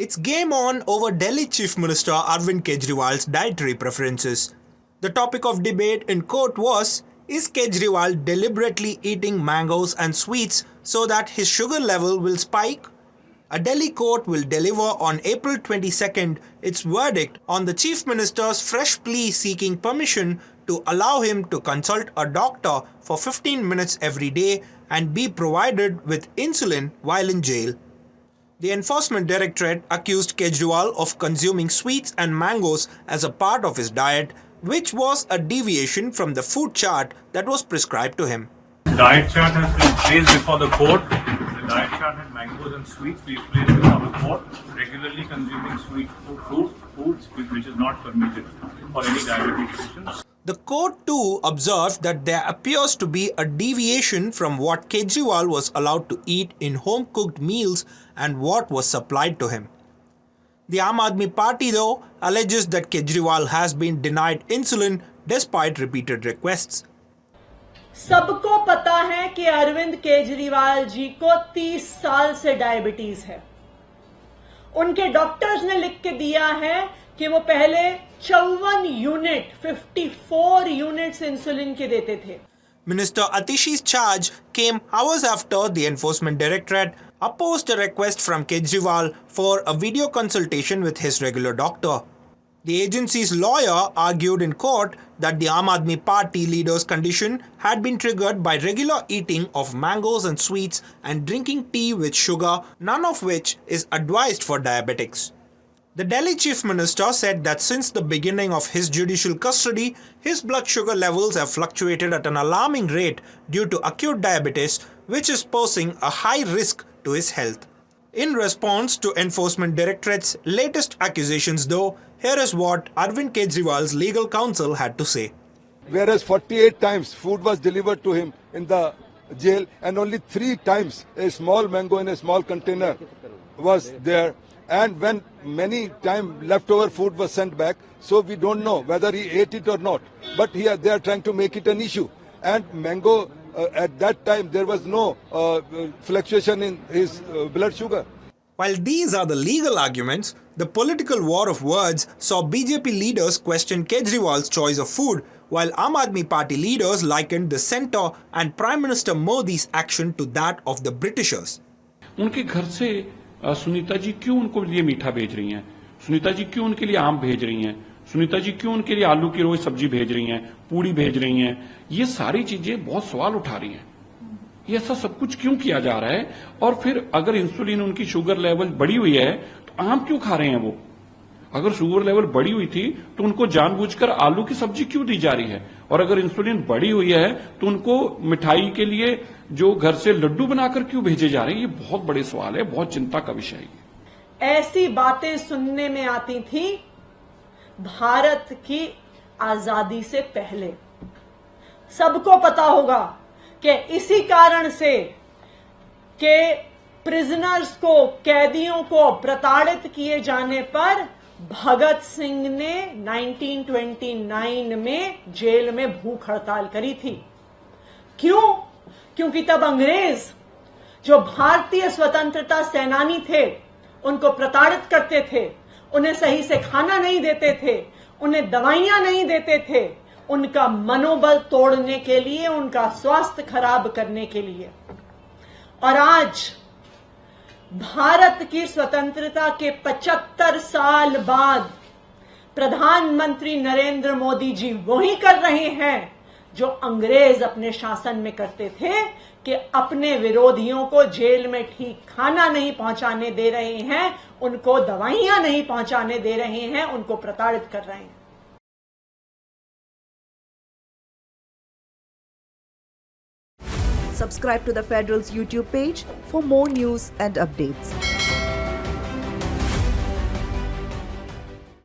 It's game on over Delhi Chief Minister Arvind Kejriwal's dietary preferences. The topic of debate in court was, is Kejriwal deliberately eating mangoes and sweets so that his sugar level will spike? A Delhi court will deliver on April 22nd its verdict on the Chief Minister's fresh plea seeking permission to allow him to consult a doctor for 15 minutes every day and be provided with insulin while in jail. The Enforcement Directorate accused Kejriwal of consuming sweets and mangoes as a part of his diet, which was a deviation from the food chart that was prescribed to him. Diet chart has been placed before the court. The diet chart had mangoes and sweets. We placed before the court. Regularly consuming sweet foods, which is not permitted for any diabetic patients. The court too observed that there appears to be a deviation from what Kejriwal was allowed to eat in home-cooked meals and what was supplied to him. The Aam Aadmi Party though alleges that Kejriwal has been denied insulin despite repeated requests. सबको पता है कि अरविंद केजरीवाल जी को 30 साल से diabetes है। उनके doctors ने लिख के दिया है कि वो पहले 54 यूनिट्स इंसुलिन के देते थे। Minister Atishi's charge came hours after the Enforcement Directorate opposed a request from Kejriwal for a video consultation with his regular doctor. The agency's lawyer argued in court that the Aam Aadmi Party leader's condition had been triggered by regular eating of mangoes and sweets and drinking tea with sugar, none of which is advised for diabetics. The Delhi Chief Minister said that since the beginning of his judicial custody, his blood sugar levels have fluctuated at an alarming rate due to acute diabetes, which is posing a high risk to his health. In response to Enforcement Directorate's latest accusations though, here is what Arvind Kejriwal's legal counsel had to say. Whereas 48 times food was delivered to him in the jail and only 3 times a small mango in a small container was there. And when many times leftover food was sent back, so we don't know whether he ate it or not. But here they are trying to make it an issue. And mango, at that time, there was no fluctuation in his blood sugar. While these are the legal arguments, the political war of words saw BJP leaders question Kejriwal's choice of food, while Aam Aadmi Party leaders likened the centre and Prime Minister Modi's action to that of the Britishers. उनके घर से सुनीता जी क्यों उनको लिए मीठा भेज रही हैं? सुनीता जी क्यों उनके लिए आम भेज रही हैं? सुनीता जी क्यों उनके लिए आलू की रोज सब्जी भेज रही हैं, पूड़ी भेज रही हैं? ये सारी चीजें बहुत सवाल उठा रही हैं। ये ऐसा सब कुछ क्यों किया जा रहा है? और फिर अगर इंसुलिन उनकी शुगर लेवल बढ़ी हुई है तो आम क्यों खा रहे हैं वो? अगर शुगर लेवल बढ़ी हुई थी तो उनको जानबूझकर आलू की सब्जी क्यों दी जा रही है? और अगर इंसुलिन बढ़ी हुई है तो उनको मिठाई के लिए जो घर से लड्डू बनाकर क्यों भेजे जा रहे हैं? ये बहुत बड़े सवाल है, बहुत चिंता का विषय है। ऐसी बातें सुनने में आती थी भारत की आजादी से पहले। सबको पता होगा कि इसी कारण से कि प्रिजनर्स को, कैदियों को प्रताड़ित किए जाने पर भगत सिंह ने 1929 में जेल में भूख हड़ताल करी थी। क्यों? क्योंकि तब अंग्रेज जो भारतीय स्वतंत्रता सेनानी थे उनको प्रताड़ित करते थे, उन्हें सही से खाना नहीं देते थे, उन्हें दवाइयां नहीं देते थे, उनका मनोबल तोड़ने के लिए, उनका स्वास्थ्य खराब करने के लिए। और आज भारत की स्वतंत्रता के 75 साल बाद प्रधानमंत्री नरेंद्र मोदी जी वही कर रहे हैं जो अंग्रेज अपने शासन में करते थे कि अपने विरोधियों को जेल में ठीक खाना नहीं पहुंचाने दे रहे हैं, उनको दवाइयां नहीं पहुंचाने दे रहे हैं, उनको प्रताड़ित कर रहे हैं। Subscribe to the Federal's YouTube page for more news and updates.